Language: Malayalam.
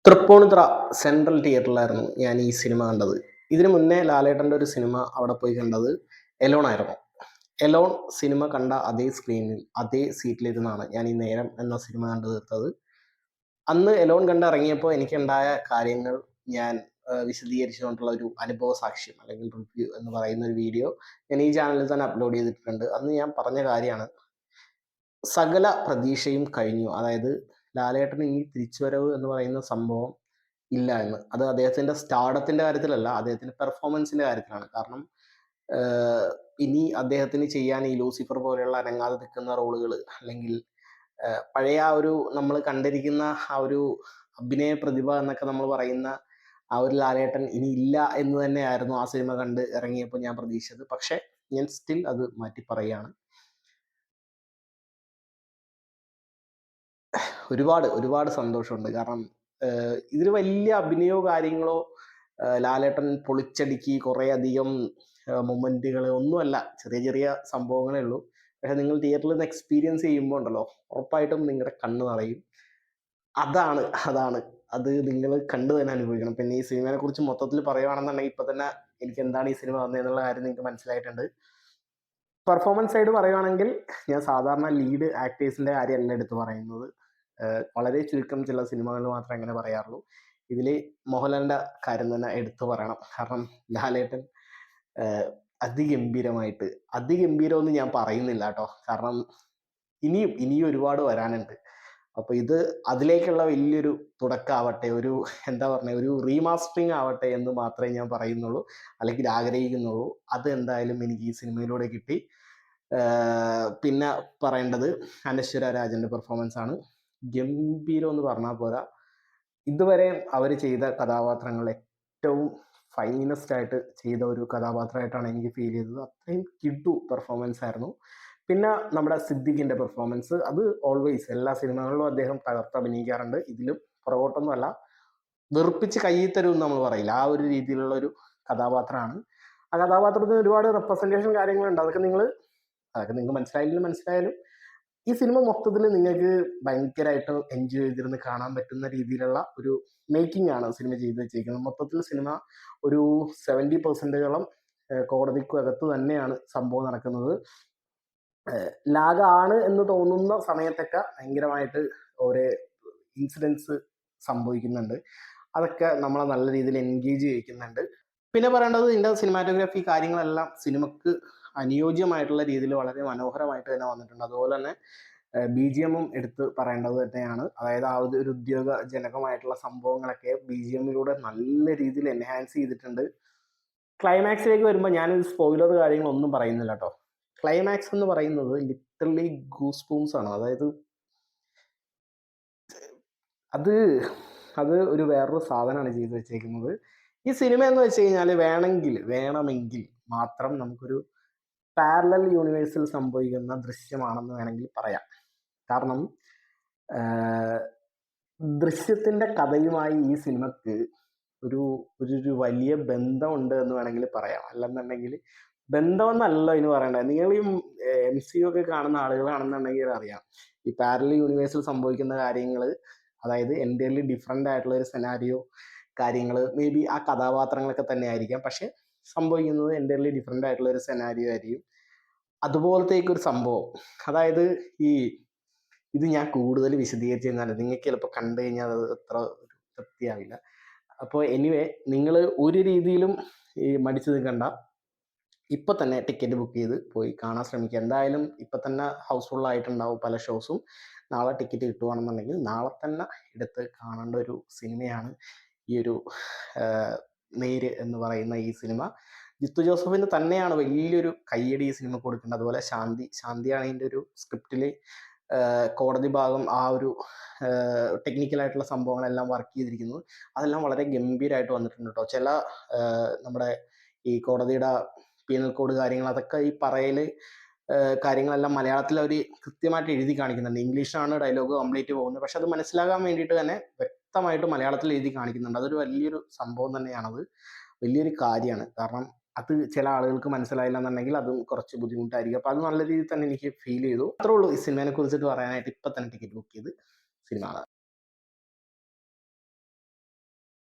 തൃപ്പൂണിത്തുറ സെൻട്രൽ തിയേറ്ററിലായിരുന്നു ഞാൻ ഈ സിനിമ കണ്ടത്. ഇതിനു മുന്നേ ലാലേട്ടൻ്റെ ഒരു സിനിമ അവിടെ പോയി കണ്ടത് എലോൺ ആയിരുന്നു. എലോൺ സിനിമ കണ്ട അതേ സ്ക്രീനിൽ അതേ സീറ്റിലിരുന്നാണ് ഞാൻ ഈ നേരം എന്ന സിനിമ കണ്ടു തീർത്തത്. അന്ന് എലോൺ കണ്ടിറങ്ങിയപ്പോൾ എനിക്കുണ്ടായ കാര്യങ്ങൾ ഞാൻ വിശദീകരിച്ചുകൊണ്ടുള്ള ഒരു അനുഭവ സാക്ഷ്യം അല്ലെങ്കിൽ റിവ്യൂ എന്ന് പറയുന്ന ഒരു വീഡിയോ ഞാൻ ഈ ചാനലിൽ തന്നെ അപ്ലോഡ് ചെയ്തിട്ടുണ്ട്. അന്ന് ഞാൻ പറഞ്ഞ കാര്യമാണ്, സകല പ്രതീക്ഷയും കഴിഞ്ഞു. അതായത് ലാലേട്ടന് ഇനി തിരിച്ചുവരവ് എന്ന് പറയുന്ന സംഭവം ഇല്ല എന്ന്. അത് അദ്ദേഹത്തിൻ്റെ സ്റ്റാർഡത്തിൻ്റെ കാര്യത്തിലല്ല, അദ്ദേഹത്തിൻ്റെ പെർഫോമൻസിൻ്റെ കാര്യത്തിലാണ്. കാരണം ഇനി അദ്ദേഹത്തിന് ചെയ്യാൻ ഈ ലൂസിഫർ പോലെയുള്ള അനങ്ങാതെ നിൽക്കുന്ന റോളുകൾ, അല്ലെങ്കിൽ പഴയ ആ ഒരു നമ്മൾ കണ്ടിരിക്കുന്ന ആ ഒരു അഭിനയ പ്രതിഭ എന്നൊക്കെ നമ്മൾ പറയുന്ന ആ ഒരു ലാലേട്ടൻ ഇനി ഇല്ല എന്ന് തന്നെയായിരുന്നു ആ സിനിമ കണ്ട് ഇറങ്ങിയപ്പോൾ ഞാൻ പ്രതീക്ഷിച്ചത്. പക്ഷേ ഞാൻ സ്റ്റിൽ അത് മാറ്റി പറയുകയാണ്. ഒരുപാട് സന്തോഷമുണ്ട്. കാരണം ഇതിൽ വലിയ അഭിനയമോ കാര്യങ്ങളോ ലാലേട്ടൻ പൊളിച്ചടുക്കി കുറേ അധികം മൊമെന്റുകൾ ഒന്നുമല്ല, ചെറിയ ചെറിയ സംഭവങ്ങളേ ഉള്ളൂ. പക്ഷെ നിങ്ങൾ തിയേറ്ററിൽ നിന്ന് എക്സ്പീരിയൻസ് ചെയ്യുമ്പോൾ ഉണ്ടല്ലോ, ഉറപ്പായിട്ടും നിങ്ങളുടെ കണ്ണ് നിറയും. അതാണ് അതാണ് അത് നിങ്ങൾ കണ്ടു തന്നെ അനുഭവിക്കണം. പിന്നെ ഈ സിനിമയെ കുറിച്ച് മൊത്തത്തിൽ പറയുകയാണെന്നുണ്ടെങ്കിൽ ഇപ്പൊ തന്നെ എനിക്ക് എന്താണ് ഈ സിനിമ വന്നതെന്നുള്ള കാര്യം നിങ്ങൾക്ക് മനസ്സിലായിട്ടുണ്ട്. പെർഫോമൻസ് സൈഡ് പറയുകയാണെങ്കിൽ ഞാൻ സാധാരണ ലീഡ് ആക്ടേഴ്സിന്റെ കാര്യമല്ല എടുത്ത് പറയുന്നത്. വളരെ ചുരുക്കം ചില സിനിമകൾ മാത്രമേ അങ്ങനെ പറയാറുള്ളൂ. ഇതിൽ മോഹൻലാലിൻ്റെ കാര്യം തന്നെ എടുത്തു പറയണം. കാരണം ലാലേട്ടൻ അതിഗംഭീരമായിട്ട്, അതിഗംഭീരമെന്ന് ഞാൻ പറയുന്നില്ല കേട്ടോ, കാരണം ഇനിയും ഒരുപാട് വരാനുണ്ട്. അപ്പോൾ ഇത് അതിലേക്കുള്ള വലിയൊരു തുടക്കമാവട്ടെ, ഒരു എന്താ പറയുക, ഒരു റീമാസ്റ്ററിങ് ആവട്ടെ എന്ന് മാത്രമേ ഞാൻ പറയുന്നുള്ളൂ, അല്ലെങ്കിൽ ആഗ്രഹിക്കുന്നുള്ളൂ. അത് എന്തായാലും എനിക്ക് ഈ സിനിമയിലൂടെ കിട്ടി. പിന്നെ പറയേണ്ടത് അനശ്വര രാജൻ്റെ പെർഫോമൻസ് ആണ്. ഗംഭീരം എന്ന് പറഞ്ഞാൽ പോരാ, ഇതുവരെ അവർ ചെയ്ത കഥാപാത്രങ്ങൾ ഏറ്റവും ഫൈനസ്റ്റ് ആയിട്ട് ചെയ്ത ഒരു കഥാപാത്രമായിട്ടാണ് എനിക്ക് ഫീൽ ചെയ്തത്. അത്രയും കിഡു പെർഫോമൻസ് ആയിരുന്നു. പിന്നെ നമ്മുടെ സിദ്ദിഖിൻ്റെ പെർഫോമൻസ്, അത് ഓൾവേസ് എല്ലാ സിനിമകളിലും അദ്ദേഹം തകർത്ത് അഭിനയിക്കാറുണ്ട്. ഇതിലും പുറകോട്ടൊന്നുമല്ല, വെറുപ്പിച്ച് കയ്യിൽ തരും നമ്മൾ പറയില്ല, ആ ഒരു രീതിയിലുള്ള ഒരു കഥാപാത്രമാണ്. ആ കഥാപാത്രത്തിന് ഒരുപാട് റെപ്രസെൻറ്റേഷൻ കാര്യങ്ങളുണ്ട്. അതൊക്കെ നിങ്ങൾക്ക് മനസ്സിലായാലും ഈ സിനിമ മൊത്തത്തിൽ നിങ്ങൾക്ക് ഭയങ്കരമായിട്ട് എൻജോയ് ചെയ്തിരുന്ന് കാണാൻ പറ്റുന്ന രീതിയിലുള്ള ഒരു മേക്കിംഗ് ആണ് സിനിമ ചെയ്ത് വെച്ചിരിക്കുന്നത്. മൊത്തത്തിൽ സിനിമ ഒരു 70% കോടതിക്കകത്ത് തന്നെയാണ് സംഭവം നടക്കുന്നത്. ലാഗാണ് എന്ന് തോന്നുന്ന സമയത്തൊക്കെ ഭയങ്കരമായിട്ട് ഓരോ ഇൻസിഡൻസ് സംഭവിക്കുന്നുണ്ട്. അതൊക്കെ നമ്മളെ നല്ല രീതിയിൽ എൻഗേജ് ചെയ്യിക്കുന്നുണ്ട്. പിന്നെ പറയേണ്ടത്, ഇതിൻ്റെ സിനിമാറ്റോഗ്രാഫി കാര്യങ്ങളെല്ലാം സിനിമക്ക് അനുയോജ്യമായിട്ടുള്ള രീതിയിൽ വളരെ മനോഹരമായിട്ട് തന്നെ വന്നിട്ടുണ്ട്. അതുപോലെ തന്നെ BGMും എടുത്ത് പറയേണ്ടത് തന്നെയാണ്. അതായത് ആ ഒരു ഉദ്യോഗജനകമായിട്ടുള്ള സംഭവങ്ങളൊക്കെ BGMിലൂടെ നല്ല രീതിയിൽ എൻഹാൻസ് ചെയ്തിട്ടുണ്ട്. ക്ലൈമാക്സിലേക്ക് വരുമ്പോൾ ഞാനൊരു സ്പോയിലർ കാര്യങ്ങളൊന്നും പറയുന്നില്ല കേട്ടോ. ക്ലൈമാക്സ് എന്ന് പറയുന്നത് ലിറ്ററലി ഗൂസ് ബൂംസ് ആണ്. അതായത് അത് അത് ഒരു വേറൊരു സാധനമാണ് ചെയ്തു വെച്ചേക്കുന്നത്. ഈ സിനിമ എന്ന് വെച്ച് കഴിഞ്ഞാൽ വേണമെങ്കിൽ മാത്രം നമുക്കൊരു പാരലൽ യൂണിവേഴ്സിൽ സംഭവിക്കുന്ന ദൃശ്യമാണെന്ന് വേണമെങ്കിൽ പറയാം. കാരണം ദൃശ്യത്തിന്റെ കഥയുമായി ഈ സിനിമക്ക് ഒരു ഒരു വലിയ ബന്ധമുണ്ട് എന്ന് വേണമെങ്കിൽ പറയാം. അല്ലെന്നുണ്ടെങ്കിൽ ബന്ധമെന്നല്ല ഇതിന് പറയേണ്ടത്. നിങ്ങൾ ഈ MCU ഒക്കെ കാണുന്ന ആളുകളാണെന്നുണ്ടെങ്കിൽ അറിയാം, ഈ പാരലൽ യൂണിവേഴ്സിൽ സംഭവിക്കുന്ന കാര്യങ്ങൾ, അതായത് എൻ്റയർലി ഡിഫറെൻ്റ് ആയിട്ടുള്ള ഒരു സെനാരിയോ കാര്യങ്ങൾ, മേ ബി ആ കഥാപാത്രങ്ങളൊക്കെ തന്നെ ആയിരിക്കാം, പക്ഷെ സംഭവിക്കുന്നത് എൻ്റയർലി ഡിഫറെൻ്റ് ആയിട്ടുള്ള ഒരു സെനാരിയോ ആയിരിക്കും. അതുപോലത്തേക്കൊരു സംഭവം. അതായത് ഇത് ഞാൻ കൂടുതൽ വിശദീകരിച്ച് കഴിഞ്ഞാൽ നിങ്ങൾക്ക് ചിലപ്പോൾ കണ്ടു കഴിഞ്ഞാൽ അത് അത്ര തൃപ്തിയാവില്ല. അപ്പോൾ എനിവേ, നിങ്ങൾ ഒരു രീതിയിലും ഈ മടിച്ചു നിൽക്കണ്ട. ഇപ്പം തന്നെ ടിക്കറ്റ് ബുക്ക് ചെയ്ത് പോയി കാണാൻ ശ്രമിക്കുക. എന്തായാലും ഇപ്പം തന്നെ ഹൗസ്ഫുൾ ആയിട്ടുണ്ടാവും പല ഷോസും. നാളെ ടിക്കറ്റ് കിട്ടുകയാണെന്നുണ്ടെങ്കിൽ നാളെ തന്നെ എടുത്ത് കാണേണ്ട ഒരു സിനിമയാണ് ഈ ഒരു നേര് എന്ന് പറയുന്ന ഈ സിനിമ. ജിത്തു ജോസഫിന് തന്നെയാണ് വലിയൊരു കയ്യടി ഈ സിനിമ കൊടുക്കേണ്ടത്. അതുപോലെ ശാന്തിയാണ് ഇതിൻ്റെ ഒരു സ്ക്രിപ്റ്റിൽ കോടതി ഭാഗം ആ ഒരു ടെക്നിക്കലായിട്ടുള്ള സംഭവങ്ങളെല്ലാം വർക്ക് ചെയ്തിരിക്കുന്നത്. അതെല്ലാം വളരെ ഗംഭീരമായിട്ട് വന്നിട്ടുണ്ട് കേട്ടോ. ചില നമ്മുടെ ഈ കോടതിയുടെ പീനൽ കോഡ് കാര്യങ്ങൾ, അതൊക്കെ ഈ പറയൽ കാര്യങ്ങളെല്ലാം മലയാളത്തിൽ അവർ കൃത്യമായിട്ട് എഴുതി കാണിക്കുന്നുണ്ട്. ഇംഗ്ലീഷാണ് ഡയലോഗ് കംപ്ലീറ്റ് പോകുന്നത്, പക്ഷെ അത് മനസ്സിലാകാൻ വേണ്ടിയിട്ട് തന്നെ വ്യക്തമായിട്ട് മലയാളത്തിൽ എഴുതി കാണിക്കുന്നുണ്ട്. അതൊരു വലിയൊരു സംഭവം തന്നെയാണത്, വലിയൊരു കാര്യമാണ്. കാരണം അത് ചില ആളുകൾക്ക് മനസ്സിലായില്ല എന്നുണ്ടെങ്കിൽ അതും കുറച്ച് ബുദ്ധിമുട്ടായിരിക്കും. അപ്പോൾ അത് നല്ല രീതിയിൽ തന്നെ എനിക്ക് ഫീൽ ചെയ്തു. അത്രേ ഉള്ളൂ ഈ സിനിമയെ കുറിച്ചിട്ട് പറയാനായിട്ട്. ഇപ്പം തന്നെ ടിക്കറ്റ് ബുക്ക് ചെയ്ത് സിനിമ കാണാം.